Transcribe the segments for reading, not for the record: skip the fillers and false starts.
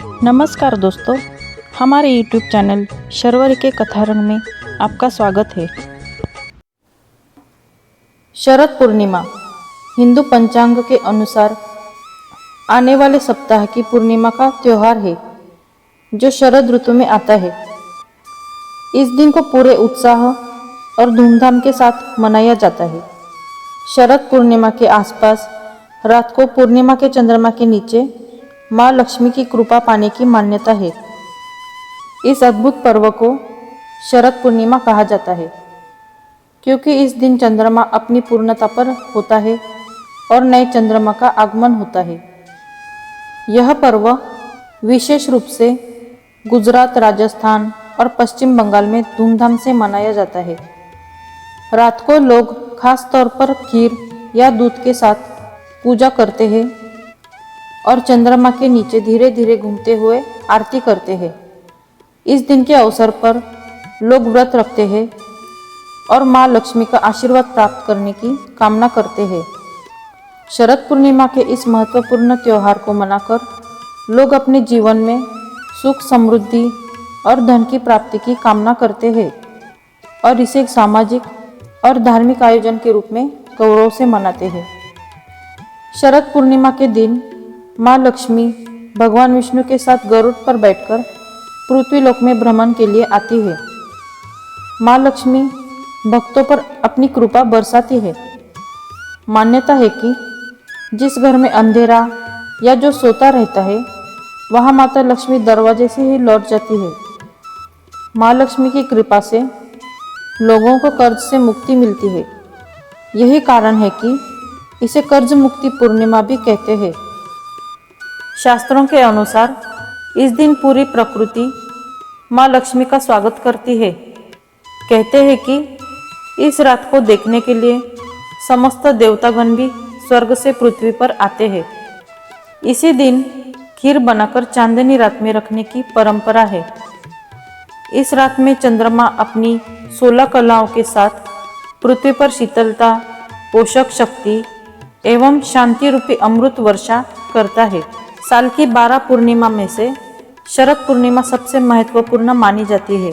नमस्कार दोस्तों, हमारे YouTube चैनल शर्वरी के कथारंग में आपका स्वागत है। शरद पूर्णिमा हिंदू पंचांग के अनुसार आने वाले सप्ताह की पूर्णिमा का त्योहार है, जो शरद ऋतु में आता है। इस दिन को पूरे उत्साह और धूमधाम के साथ मनाया जाता है। शरद पूर्णिमा के आसपास रात को पूर्णिमा के चंद्रमा के नीचे माँ लक्ष्मी की कृपा पाने की मान्यता है। इस अद्भुत पर्व को शरद पूर्णिमा कहा जाता है, क्योंकि इस दिन चंद्रमा अपनी पूर्णता पर होता है और नए चंद्रमा का आगमन होता है। यह पर्व विशेष रूप से गुजरात, राजस्थान और पश्चिम बंगाल में धूमधाम से मनाया जाता है। रात को लोग खास तौर पर खीर या दूध के साथ पूजा करते हैं और चंद्रमा के नीचे धीरे धीरे घूमते हुए आरती करते हैं। इस दिन के अवसर पर लोग व्रत रखते हैं और माँ लक्ष्मी का आशीर्वाद प्राप्त करने की कामना करते हैं। शरद पूर्णिमा के इस महत्वपूर्ण त्योहार को मनाकर लोग अपने जीवन में सुख, समृद्धि और धन की प्राप्ति की कामना करते हैं और इसे एक सामाजिक और धार्मिक आयोजन के रूप में गौरव से मनाते हैं। शरद पूर्णिमा के दिन माँ लक्ष्मी भगवान विष्णु के साथ गरुड़ पर बैठकर पृथ्वीलोक में भ्रमण के लिए आती है। माँ लक्ष्मी भक्तों पर अपनी कृपा बरसाती है। मान्यता है कि जिस घर में अंधेरा या जो सोता रहता है, वहाँ माता लक्ष्मी दरवाजे से ही लौट जाती है। माँ लक्ष्मी की कृपा से लोगों को कर्ज से मुक्ति मिलती है। यही कारण है कि इसे कर्ज मुक्ति पूर्णिमा भी कहते हैं। शास्त्रों के अनुसार इस दिन पूरी प्रकृति माँ लक्ष्मी का स्वागत करती है। कहते हैं कि इस रात को देखने के लिए समस्त देवतागण भी स्वर्ग से पृथ्वी पर आते हैं। इसी दिन खीर बनाकर चांदनी रात में रखने की परंपरा है। इस रात में चंद्रमा अपनी 16 कलाओं के साथ पृथ्वी पर शीतलता, पोषक शक्ति एवं शांति रूपी अमृत वर्षा करता है। साल की 12 पूर्णिमा में से शरद पूर्णिमा सबसे महत्वपूर्ण मानी जाती है।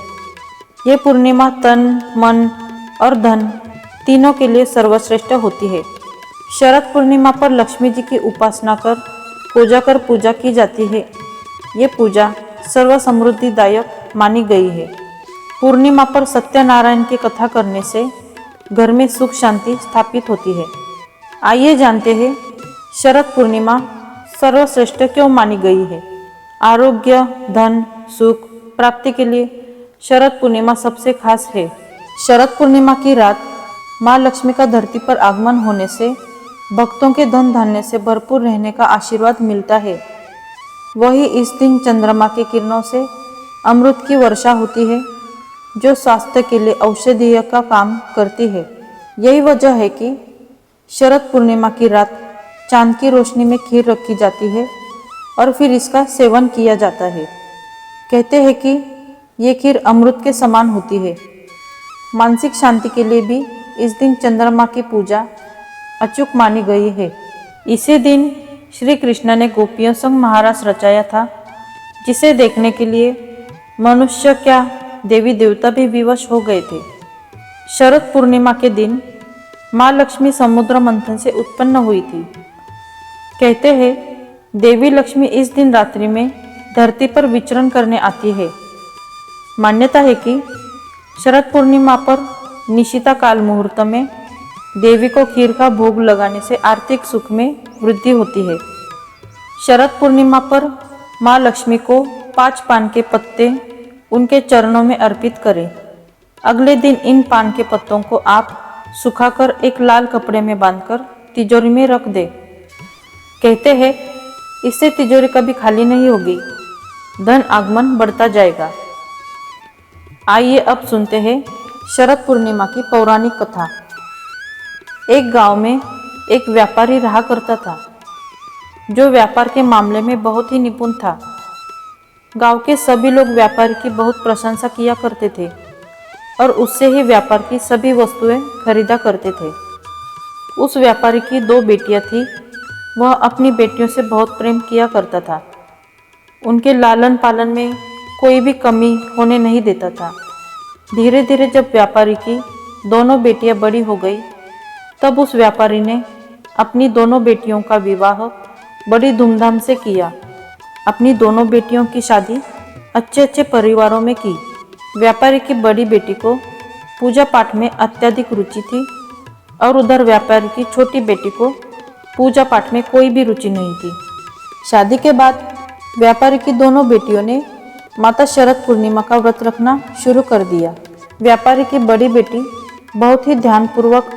ये पूर्णिमा तन, मन और धन तीनों के लिए सर्वश्रेष्ठ होती है। शरद पूर्णिमा पर लक्ष्मी जी की उपासना कर पूजा की जाती है। ये पूजा सर्व समृद्धिदायक मानी गई है। पूर्णिमा पर सत्यनारायण की कथा करने से घर में सुख शांति स्थापित होती है। आइए जानते हैं शरद पूर्णिमा सर्वश्रेष्ठ क्यों मानी गई है। आरोग्य, धन, सुख प्राप्ति के लिए शरद पूर्णिमा सबसे खास है। शरद पूर्णिमा की रात माँ लक्ष्मी का धरती पर आगमन होने से भक्तों के धन धान्य से भरपूर रहने का आशीर्वाद मिलता है। वही इस दिन चंद्रमा की किरणों से अमृत की वर्षा होती है, जो स्वास्थ्य के लिए औषधीय का काम करती है। यही वजह है कि शरद पूर्णिमा की रात चांद की रोशनी में खीर रखी जाती है और फिर इसका सेवन किया जाता है। कहते हैं कि ये खीर अमृत के समान होती है। मानसिक शांति के लिए भी इस दिन चंद्रमा की पूजा अचूक मानी गई है। इसी दिन श्री कृष्ण ने गोपियों संग महारास रचाया था, जिसे देखने के लिए मनुष्य क्या देवी देवता भी विवश हो गए थे। शरद पूर्णिमा के दिन माँ लक्ष्मी समुद्र मंथन से उत्पन्न हुई थी। कहते हैं देवी लक्ष्मी इस दिन रात्रि में धरती पर विचरण करने आती है। मान्यता है कि शरद पूर्णिमा पर निशिता काल मुहूर्त में देवी को खीर का भोग लगाने से आर्थिक सुख में वृद्धि होती है। शरद पूर्णिमा पर माँ लक्ष्मी को 5 पान के पत्ते उनके चरणों में अर्पित करें। अगले दिन इन पान के पत्तों को आप सुखाकर एक लाल कपड़े में बांधकर तिजोरी में रख दें। कहते हैं इससे तिजोरी कभी खाली नहीं होगी, धन आगमन बढ़ता जाएगा। आइए अब सुनते हैं शरद पूर्णिमा की पौराणिक कथा। एक गांव में एक व्यापारी रहा करता था, जो व्यापार के मामले में बहुत ही निपुण था। गांव के सभी लोग व्यापारी की बहुत प्रशंसा किया करते थे और उससे ही व्यापार की सभी वस्तुएं खरीदा करते थे। उस व्यापारी की 2 बेटियां थीं। वह अपनी बेटियों से बहुत प्रेम किया करता था। उनके लालन पालन में कोई भी कमी होने नहीं देता था। धीरे धीरे जब व्यापारी की दोनों बेटियां बड़ी हो गई, तब उस व्यापारी ने अपनी दोनों बेटियों का विवाह बड़ी धूमधाम से किया। अपनी दोनों बेटियों की शादी अच्छे अच्छे परिवारों में की। व्यापारी की बड़ी बेटी को पूजा पाठ में अत्यधिक रुचि थी और उधर व्यापारी की छोटी बेटी को पूजा पाठ में कोई भी रुचि नहीं थी। शादी के बाद व्यापारी की दोनों बेटियों ने माता शरद पूर्णिमा का व्रत रखना शुरू कर दिया। व्यापारी की बड़ी बेटी बहुत ही ध्यानपूर्वक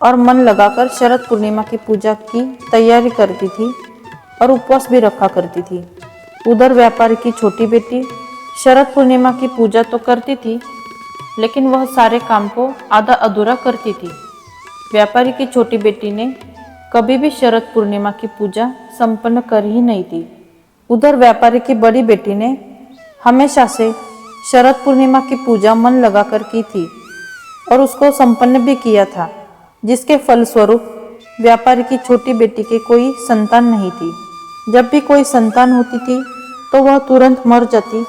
और मन लगाकर शरद पूर्णिमा की पूजा की तैयारी करती थी और उपवास भी रखा करती थी। उधर व्यापारी की छोटी बेटी शरद पूर्णिमा की पूजा तो करती थी, लेकिन वह सारे काम को आधा अधूरा करती थी। व्यापारी की छोटी बेटी ने कभी भी शरद पूर्णिमा की पूजा संपन्न कर ही नहीं थी। उधर व्यापारी की बड़ी बेटी ने हमेशा से शरद पूर्णिमा की पूजा मन लगाकर की थी और उसको संपन्न भी किया था, जिसके फलस्वरूप व्यापारी की छोटी बेटी के कोई संतान नहीं थी। जब भी कोई संतान होती थी तो वह तुरंत मर जाती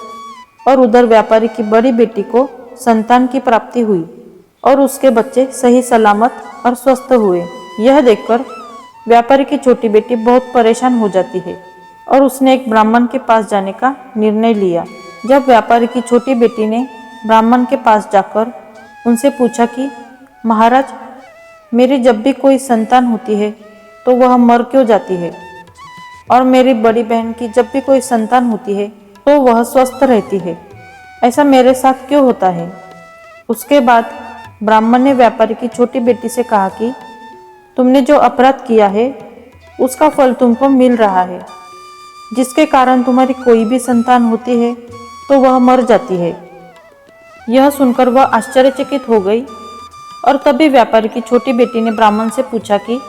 और उधर व्यापारी की बड़ी बेटी को संतान की प्राप्ति हुई और उसके बच्चे सही सलामत और स्वस्थ हुए। यह देखकर व्यापारी की छोटी बेटी बहुत परेशान हो जाती है और उसने एक ब्राह्मण के पास जाने का निर्णय लिया। जब व्यापारी की छोटी बेटी ने ब्राह्मण के पास जाकर उनसे पूछा कि महाराज, मेरी जब भी कोई संतान होती है तो वह मर क्यों जाती है, और मेरी बड़ी बहन की जब भी कोई संतान होती है तो वह स्वस्थ रहती है, ऐसा मेरे साथ क्यों होता है। उसके बाद ब्राह्मण ने व्यापारी की छोटी बेटी से कहा कि तुमने जो अपराध किया है उसका फल तुमको मिल रहा है, जिसके कारण तुम्हारी कोई भी संतान होती है तो वह मर जाती है। यह सुनकर वह आश्चर्यचकित हो गई और तभी व्यापारी की छोटी बेटी ने ब्राह्मण से पूछा कि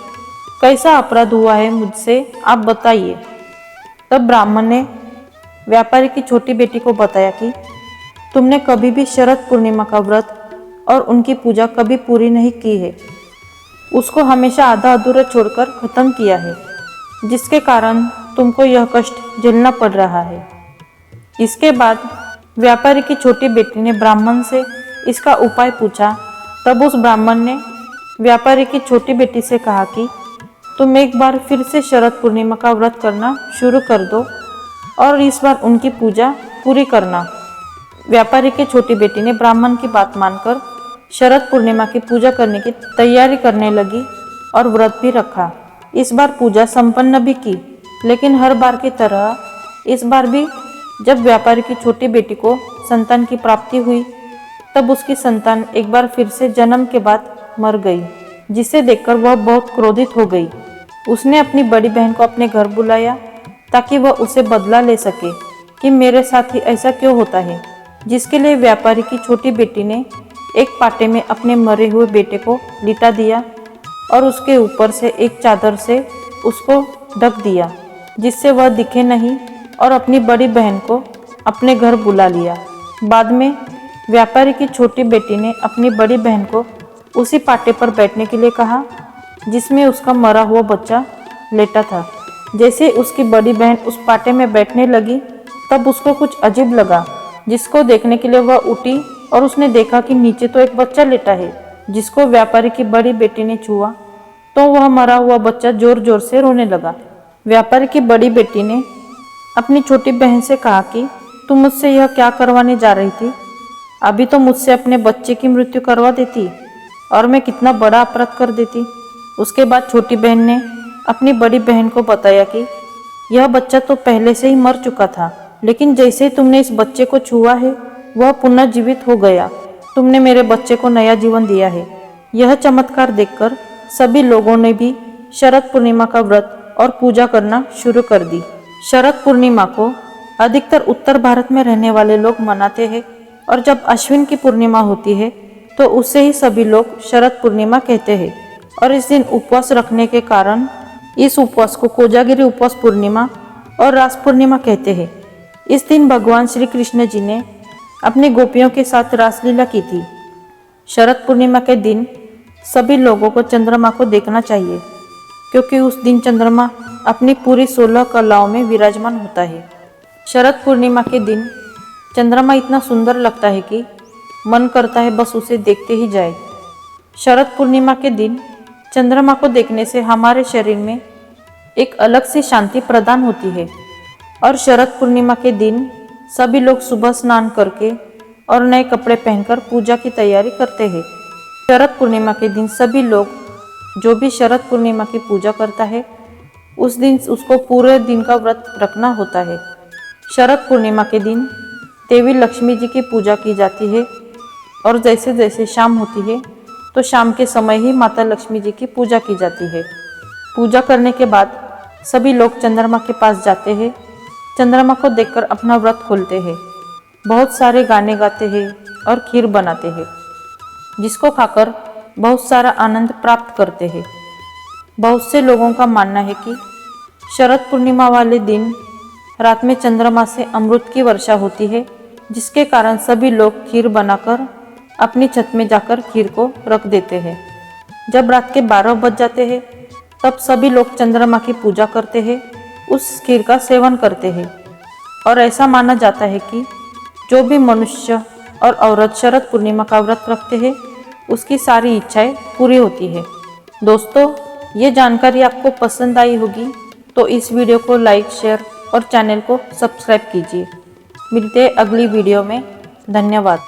कैसा अपराध हुआ है मुझसे, आप बताइए। तब ब्राह्मण ने व्यापारी की छोटी बेटी को बताया कि तुमने कभी भी शरद पूर्णिमा का व्रत और उनकी पूजा कभी पूरी नहीं की है, उसको हमेशा आधा अधूरा छोड़कर खत्म किया है, जिसके कारण तुमको यह कष्ट झेलना पड़ रहा है। इसके बाद व्यापारी की छोटी बेटी ने ब्राह्मण से इसका उपाय पूछा। तब उस ब्राह्मण ने व्यापारी की छोटी बेटी से कहा कि तुम एक बार फिर से शरद पूर्णिमा का व्रत करना शुरू कर दो और इस बार उनकी पूजा पूरी करना। व्यापारी की छोटी बेटी ने ब्राह्मण की बात मानकर शरद पूर्णिमा की पूजा करने की तैयारी करने लगी और व्रत भी रखा। इस बार पूजा संपन्न भी की, लेकिन हर बार की तरह इस बार भी जब व्यापारी की छोटी बेटी को संतान की प्राप्ति हुई, तब उसकी संतान एक बार फिर से जन्म के बाद मर गई, जिसे देखकर वह बहुत क्रोधित हो गई। उसने अपनी बड़ी बहन को अपने घर बुलाया ताकि वह उसे बदला ले सके कि मेरे साथ ही ऐसा क्यों होता है, जिसके लिए व्यापारी की छोटी बेटी ने एक पाटे में अपने मरे हुए बेटे को लिटा दिया और उसके ऊपर से एक चादर से उसको ढक दिया, जिससे वह दिखे नहीं, और अपनी बड़ी बहन को अपने घर बुला लिया। बाद में व्यापारी की छोटी बेटी ने अपनी बड़ी बहन को उसी पाटे पर बैठने के लिए कहा जिसमें उसका मरा हुआ बच्चा लेटा था। जैसे उसकी बड़ी बहन उस पाटे में बैठने लगी, तब उसको कुछ अजीब लगा, जिसको देखने के लिए वह उठी और उसने देखा कि नीचे तो एक बच्चा लेटा है, जिसको व्यापारी की बड़ी बेटी ने छुआ तो वह मरा हुआ बच्चा जोर जोर से रोने लगा। व्यापारी की बड़ी बेटी ने अपनी छोटी बहन से कहा कि तुम मुझसे यह क्या करवाने जा रही थी, अभी तो मुझसे अपने बच्चे की मृत्यु करवा देती और मैं कितना बड़ा अपराध कर देती। उसके बाद छोटी बहन ने अपनी बड़ी बहन को बताया कि यह बच्चा तो पहले से ही मर चुका था, लेकिन जैसे ही तुमने इस बच्चे को छुआ है वह पुनः जीवित हो गया। तुमने मेरे बच्चे को नया जीवन दिया है। यह चमत्कार देखकर सभी लोगों ने भी शरद पूर्णिमा का व्रत और पूजा करना शुरू कर दी। शरद पूर्णिमा को अधिकतर उत्तर भारत में रहने वाले लोग मनाते हैं और जब अश्विन की पूर्णिमा होती है तो उसे ही सभी लोग शरद पूर्णिमा कहते हैं। और इस दिन उपवास रखने के कारण इस उपवास को कोजागिरी उपवास पूर्णिमा और रास पूर्णिमा कहते हैं। इस दिन भगवान श्री कृष्ण जी ने अपनी गोपियों के साथ रासलीला की थी। शरद पूर्णिमा के दिन सभी लोगों को चंद्रमा को देखना चाहिए, क्योंकि उस दिन चंद्रमा अपनी पूरी 16 कलाओं में विराजमान होता है। शरद पूर्णिमा के दिन चंद्रमा इतना सुंदर लगता है कि मन करता है बस उसे देखते ही जाए। शरद पूर्णिमा के दिन चंद्रमा को देखने से हमारे शरीर में एक अलग सी शांति प्रदान होती है। और शरद पूर्णिमा के दिन सभी लोग सुबह स्नान करके और नए कपड़े पहनकर पूजा की तैयारी करते हैं। शरद पूर्णिमा के दिन सभी लोग जो भी शरद पूर्णिमा की पूजा करता है उस दिन उसको पूरे दिन का व्रत रखना होता है। शरद पूर्णिमा के दिन देवी लक्ष्मी जी की पूजा की जाती है और जैसे जैसे शाम होती है तो शाम के समय ही माता लक्ष्मी जी की पूजा की जाती है। पूजा करने के बाद सभी लोग चंद्रमा के पास जाते हैं, चंद्रमा को देखकर अपना व्रत खोलते हैं, बहुत सारे गाने गाते हैं और खीर बनाते हैं, जिसको खाकर बहुत सारा आनंद प्राप्त करते हैं। बहुत से लोगों का मानना है कि शरद पूर्णिमा वाले दिन रात में चंद्रमा से अमृत की वर्षा होती है, जिसके कारण सभी लोग खीर बनाकर अपनी छत में जाकर खीर को रख देते हैं। जब रात के 12 बज जाते हैं तब सभी लोग चंद्रमा की पूजा करते हैं, उस खीर का सेवन करते हैं। और ऐसा माना जाता है कि जो भी मनुष्य और औरत शरद पूर्णिमा का व्रत रखते हैं उसकी सारी इच्छाएं पूरी होती है। दोस्तों, ये जानकारी आपको पसंद आई होगी तो इस वीडियो को लाइक, शेयर और चैनल को सब्सक्राइब कीजिए। मिलते हैं अगली वीडियो में। धन्यवाद।